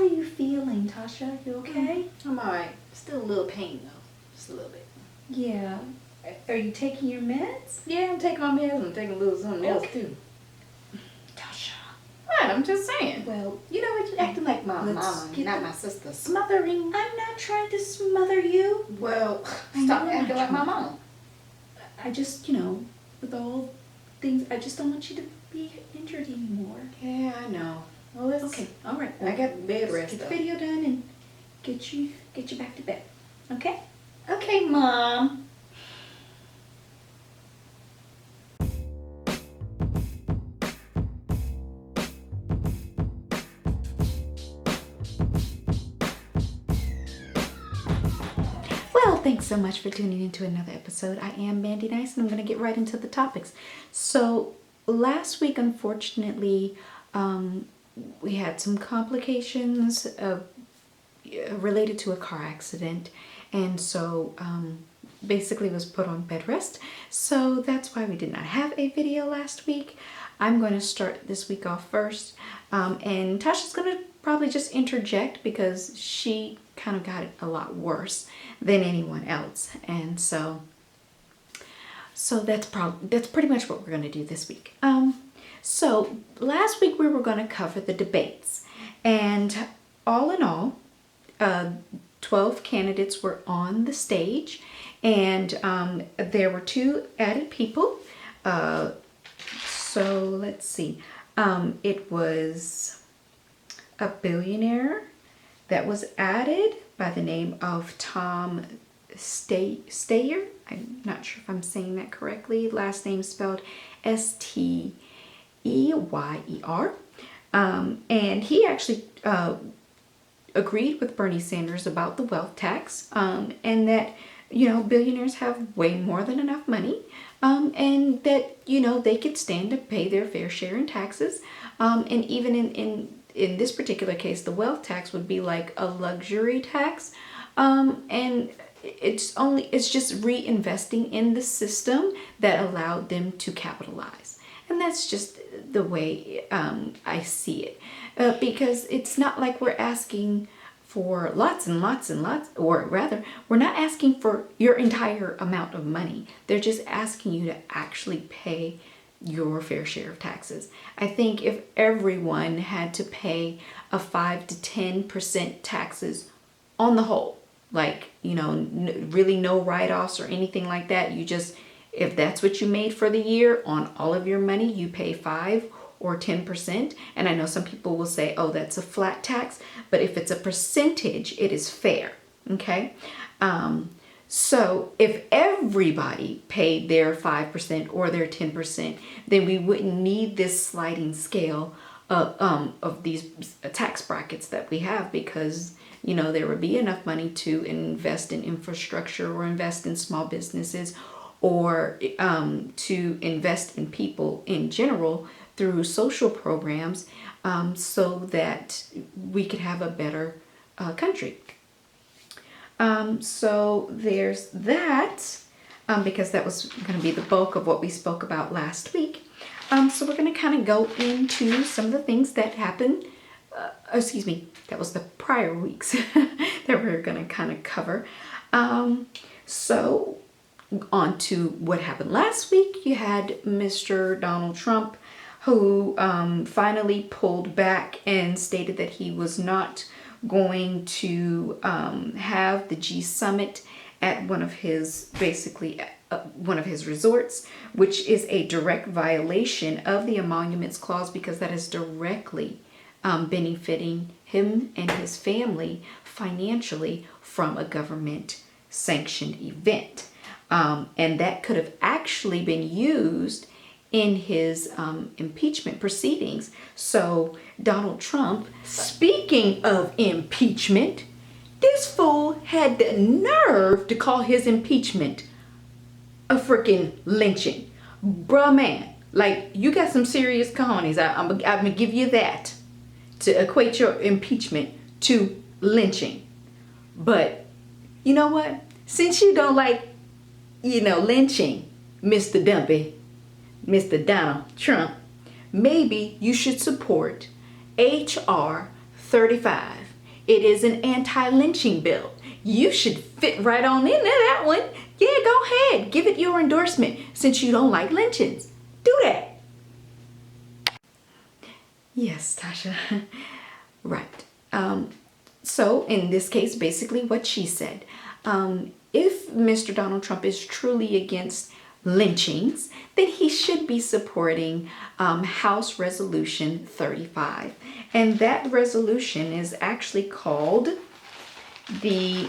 you feeling, Tasha? You okay? I'm alright. Still a little pain though. Just a little bit. Yeah. Are you taking your meds? Yeah, I'm taking my meds. I'm taking a little something else too. Tasha. What? I'm just saying. Well, You know what? You're acting like my mama, not my sister. Smothering. I'm not trying to smother you. Well, I stop know acting I'm like my not mama. I just, with all things, I just don't want you to be injured anymore. Yeah, I know. Well, let's. Okay, all right. I got bed rest Get the though. video done and get you back to bed. Okay? Okay, Mom. Well, thanks so much for tuning into another episode. I am Mandi Nice, and I'm going to get right into the topics. So, last week, unfortunately, we had some complications related to a car accident, and so basically was put on bed rest. So that's why we did not have a video last week. I'm going to start this week off first, and Tasha's going to probably just interject because she kind of got it a lot worse than anyone else, and so that's pretty much what we're going to do this week. So last week we were going to cover the debates, and all in all, 12 candidates were on the stage, and there were 2 added people. So let's see. It was a billionaire that was added by the name of Tom Steyer. I'm not sure if I'm saying that correctly. Last name spelled Steyer. And he actually agreed with Bernie Sanders about the wealth tax, and that, billionaires have way more than enough money, and that, they could stand to pay their fair share in taxes. And even in this particular case, the wealth tax would be like a luxury tax. And it's just reinvesting in the system that allowed them to capitalize. And that's just the way I see it. Because it's not like we're asking for lots and lots and lots, or rather, we're not asking for your entire amount of money. They're just asking you to actually pay your fair share of taxes. I think if everyone had to pay a 5 to 10% taxes on the whole, like, really no write-offs or anything like that, if that's what you made for the year on all of your money, you pay 5 or 10%. And I know some people will say, oh, that's a flat tax, but if it's a percentage, it is fair. Okay. So if everybody paid their 5% or their 10%, then we wouldn't need this sliding scale of these tax brackets that we have, because, there would be enough money to invest in infrastructure or invest in small businesses, or to invest in people in general through social programs, so that we could have a better country. So there's that, because that was going to be the bulk of what we spoke about last week. So we're going to kind of go into some of the things that happened, that was the prior weeks that we're going to kind of cover. So on to what happened last week. You had Mr. Donald Trump, who finally pulled back and stated that he was not going to have the G Summit at one of his resorts, which is a direct violation of the Emoluments Clause, because that is directly benefiting him and his family financially from a government sanctioned event. And that could have actually been used in his impeachment proceedings. So Donald Trump, speaking of impeachment, this fool had the nerve to call his impeachment a freaking lynching. Bruh, man, like, you got some serious cojones. I'm gonna give you that, to equate your impeachment to lynching. But you know what? Since you don't like, lynching, Mr. Dumpy, Mr. Donald Trump, maybe you should support H.R. 35 It is an anti-lynching bill. You should fit right on into that one. Yeah, go ahead. Give it your endorsement since you don't like lynchings. Do that. Yes, Tasha. Right. So in this case, basically what she said, if Mr. Donald Trump is truly against lynchings, then he should be supporting House Resolution 35. And that resolution is actually called the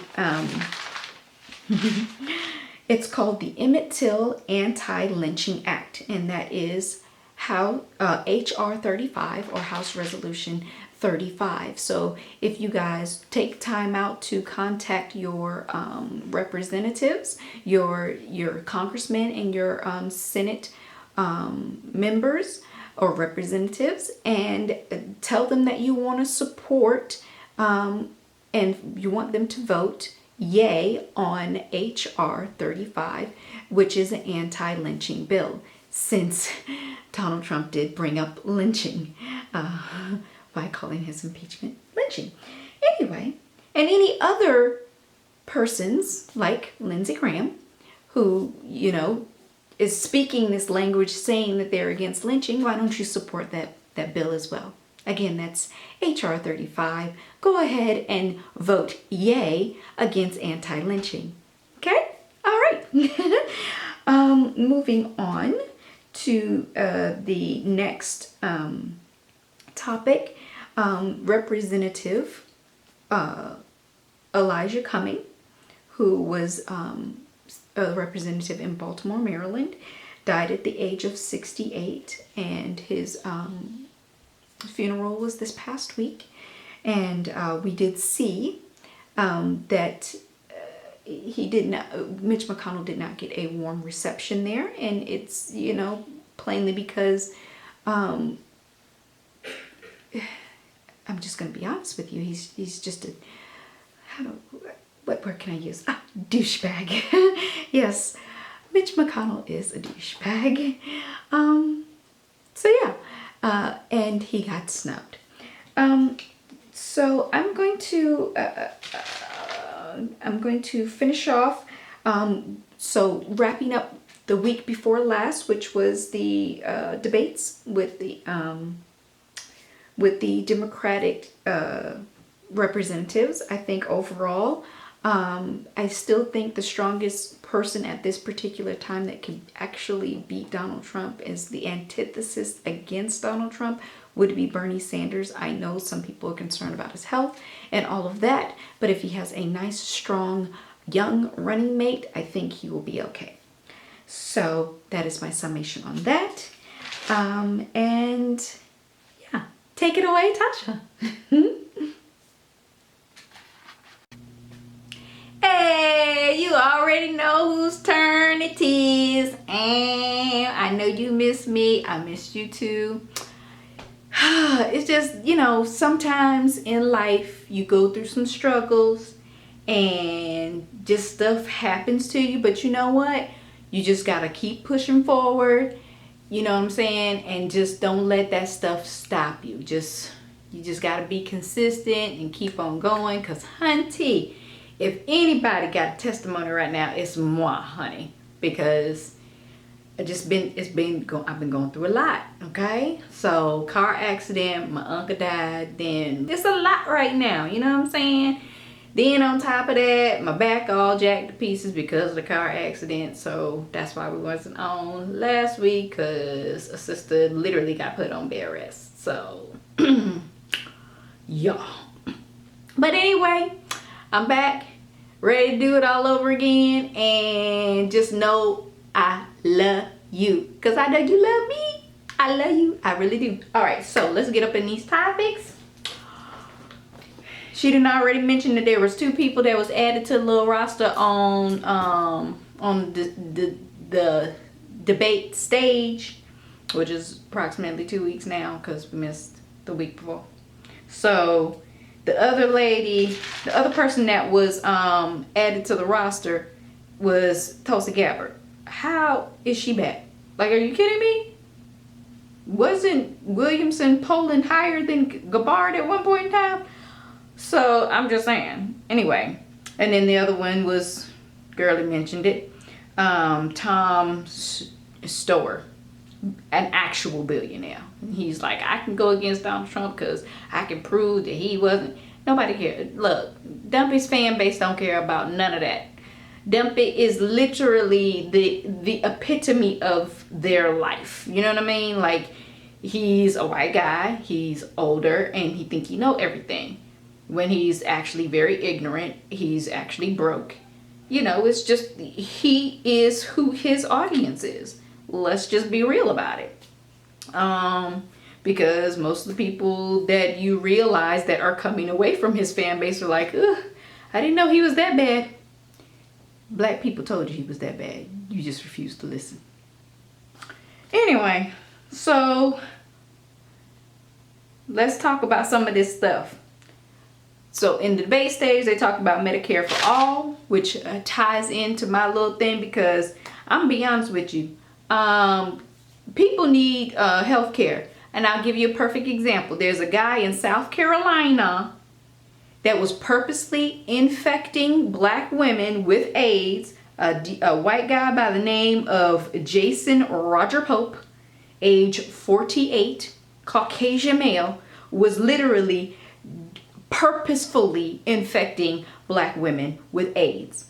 it's called the Emmett Till Anti-Lynching Act, and that is how HR 35 or House Resolution 35. So if you guys take time out to contact your representatives, your congressmen and your Senate members or representatives, and tell them that you want to support and you want them to vote yay on HR 35, which is an anti-lynching bill, since Donald Trump did bring up lynching by calling his impeachment lynching. Anyway, and any other persons like Lindsey Graham, who, you know, is speaking this language saying that they're against lynching, why don't you support that bill as well? Again, that's HR 35. Go ahead and vote yay against anti-lynching. Okay? All right. Moving on to the next topic. Representative Elijah Cumming, who was a representative in Baltimore, Maryland, died at the age of 68, and his funeral was this past week. And we did see that Mitch McConnell did not get a warm reception there, and it's, you know, plainly because I'm just going to be honest with you. He's just a, what word can I use? Douchebag. Yes, Mitch McConnell is a douchebag. So yeah, and he got snubbed. So I'm going to finish off. So wrapping up the week before last, which was the debates with the Democratic representatives. I think overall, I still think the strongest person at this particular time that can actually beat Donald Trump is the antithesis against Donald Trump would be Bernie Sanders. I know some people are concerned about his health and all of that, but if he has a nice, strong, young running mate, I think he will be okay. So that is my summation on that. And yeah, take it away, Tasha. Hey, you already know whose turn it is. And I know you miss me. I missed you too. It's just, you know, sometimes in life you go through some struggles and just stuff happens to you. But you know what? You just got to keep pushing forward. You know what I'm saying? And just don't let that stuff stop you. You just got to be consistent and keep on going. Because, hunty, if anybody got a testimony right now, it's moi, honey. Because I've been going through a lot, okay? So, car accident, my uncle died, then it's a lot right now, you know what I'm saying? Then on top of that, my back all jacked to pieces because of the car accident. So that's why we wasn't on last week, because a sister literally got put on bed rest. So, y'all. But anyway, I'm back, ready to do it all over again. And just know I love you, because I know you love me. I love you. I really do. All right, so let's get up in these topics. She didn't already mention that there was 2 people that was added to the little roster on the debate stage, which is approximately 2 weeks now because we missed the week before. So the other lady, the other person that was added to the roster was Tulsi Gabbard. How is she back? Like, are you kidding me? Wasn't Williamson polling higher than Gabbard at one point in time? So I'm just saying. Anyway, and then the other one was, Girlie mentioned it, Tom Stower, an actual billionaire. He's like, I can go against Donald Trump because I can prove that he wasn't. Nobody cares. Look, Dumpy's fan base don't care about none of that. Dumpy is literally the epitome of their life. You know what I mean? Like, he's a white guy, he's older, and he think he know everything. When he's actually very ignorant, he's actually broke. You know, it's just, he is who his audience is. Let's just be real about it. Because most of the people that you realize that are coming away from his fan base are like, ugh, I didn't know he was that bad. Black people told you he was that bad. You just refused to listen. Anyway, so let's talk about some of this stuff. So in the debate stage, they talk about Medicare for all, which ties into my little thing, because I'm gonna be honest with you. People need health care. And I'll give you a perfect example. There's a guy in South Carolina that was purposely infecting black women with AIDS. A white guy by the name of Jason Roger Pope, age 48, Caucasian male, was literally purposefully infecting black women with AIDS.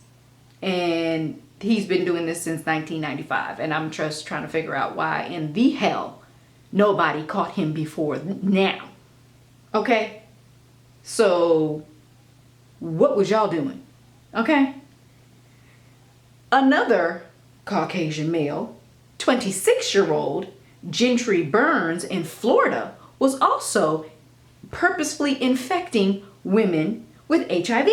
And he's been doing this since 1995. And I'm just trying to figure out why in the hell nobody caught him before now. Okay? So, what was y'all doing? Okay? Another Caucasian male, 26-year-old Gentry Burns in Florida, was also purposefully infecting women with HIV.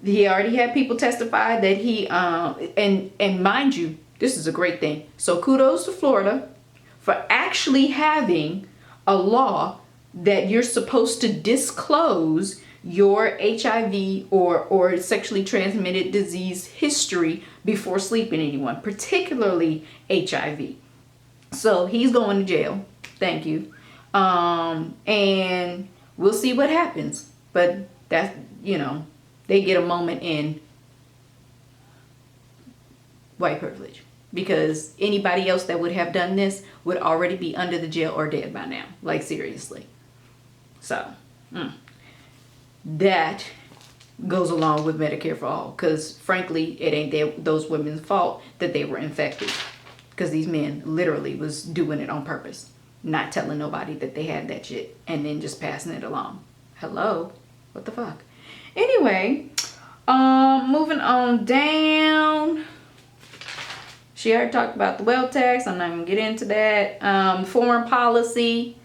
He already had people testify that he, and mind you, this is a great thing. So kudos to Florida for actually having a law that you're supposed to disclose your HIV or sexually transmitted disease history before sleeping anyone, particularly HIV. So he's going to jail. Thank you. And we'll see what happens. But that's, you know, they get a moment in white privilege. Because anybody else that would have done this would already be under the jail or dead by now. Like, seriously. So, that goes along with Medicare for all. Because, frankly, it ain't those women's fault that they were infected. Because these men literally was doing it on purpose. Not telling nobody that they had that shit. And then just passing it along. Hello? What the fuck? Anyway, moving on down. She already talked about the wealth tax. I'm not even gonna get into that. Foreign policy.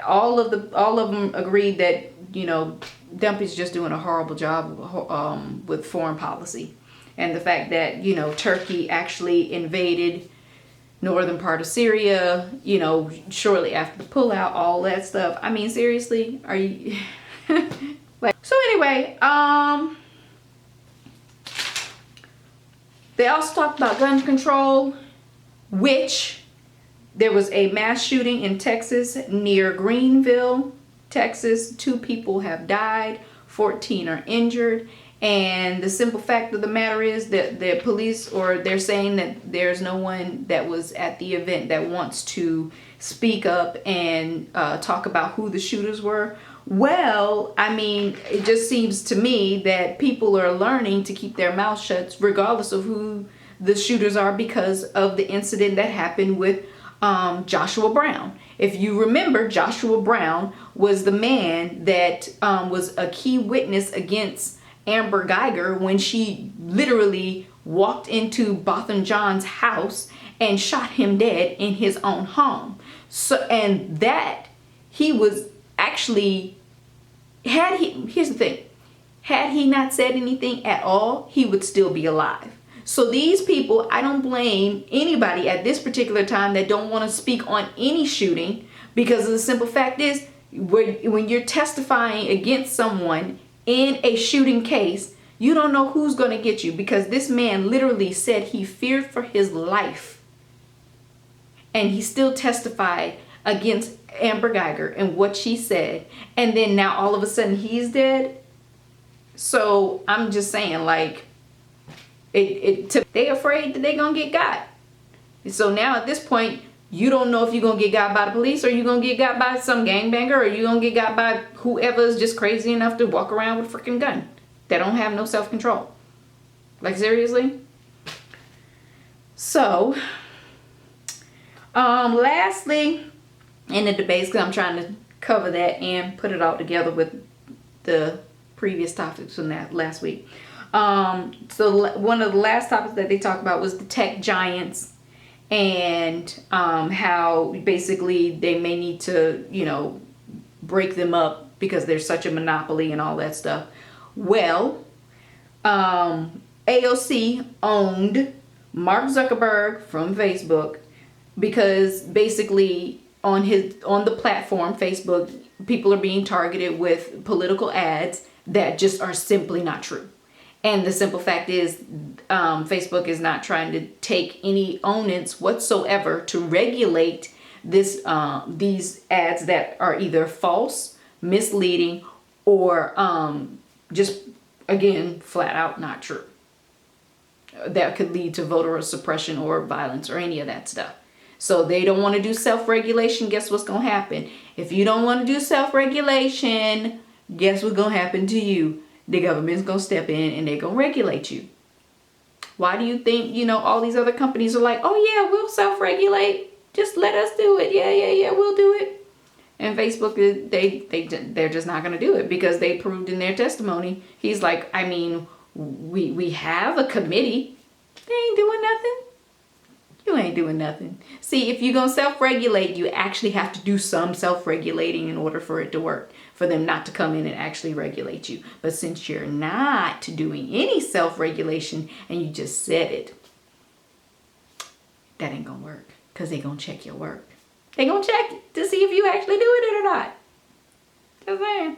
All of them agreed that, you know, Dumpy's just doing a horrible job with foreign policy, and the fact that, you know, Turkey actually invaded northern part of Syria, you know, shortly after the pullout, all that stuff. I mean, seriously, are you? Like, so anyway, they also talked about gun control, which there was a mass shooting in Texas near Greenville, Texas. 2 people have died, 14 are injured. And the simple fact of the matter is that the police, or they're saying that there's no one that was at the event that wants to speak up and talk about who the shooters were. Well, I mean, it just seems to me that people are learning to keep their mouths shut regardless of who the shooters are, because of the incident that happened with Joshua Brown. If you remember, Joshua Brown was the man that was a key witness against Amber Geiger when she literally walked into Botham Jean's house and shot him dead in his own home. So, and that he was actually, here's the thing, had he not said anything at all, he would still be alive. So these people, I don't blame anybody at this particular time that don't want to speak on any shooting, because the simple fact is, when you're testifying against someone in a shooting case, you don't know who's going to get you, because this man literally said he feared for his life. And he still testified against Amber Geiger and what she said. And then now all of a sudden he's dead. So I'm just saying, like, they afraid that they gonna get got. So now at this point, you don't know if you're gonna get got by the police, or you're gonna get got by some gangbanger, or you're gonna get got by whoever is just crazy enough to walk around with a freaking gun. They don't have no self-control. Like, seriously? So, lastly, in the debates, because I'm trying to cover that and put it all together with the previous topics from that last week. So one of the last topics that they talked about was the tech giants, and how basically they may need to, break them up because they're such a monopoly and all that stuff. Well, AOC owned Mark Zuckerberg from Facebook, because basically on the platform Facebook, people are being targeted with political ads that just are simply not true. And the simple fact is, Facebook is not trying to take any onus whatsoever to regulate these ads that are either false, misleading, or just, again, flat out not true. That could lead to voter suppression or violence or any of that stuff. So they don't want to do self-regulation. Guess what's going to happen? If you don't want to do self-regulation, guess what's going to happen to you? The government's going to step in and they're going to regulate you. Why do you think, all these other companies are like, oh yeah, we'll self-regulate. Just let us do it. Yeah, we'll do it. And Facebook, they're just not going to do it, because they proved in their testimony. He's like, we have a committee. They ain't doing nothing. You ain't doing nothing. See, if you're going to self-regulate, you actually have to do some self-regulating in order for it to work, for them not to come in and actually regulate you. But since you're not doing any self-regulation and you just said it, that ain't going to work, because they're going to check your work. They're going to check it to see if you actually doing it or not. Just saying.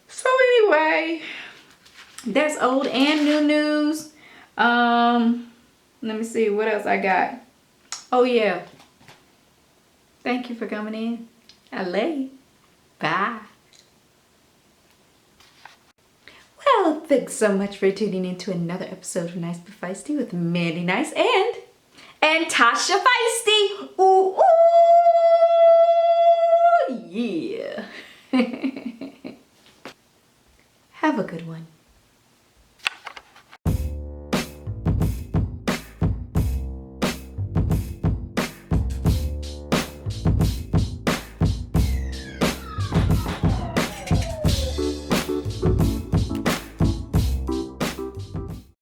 So anyway, that's old and new news. Let me see what else I got. Oh yeah. Thank you for coming in. LA. Bye. Well, thanks so much for tuning in to another episode of Nice But Feisty with Mandi Nice and Tasha Feisty. Ooh, ooh, yeah. Have a good one.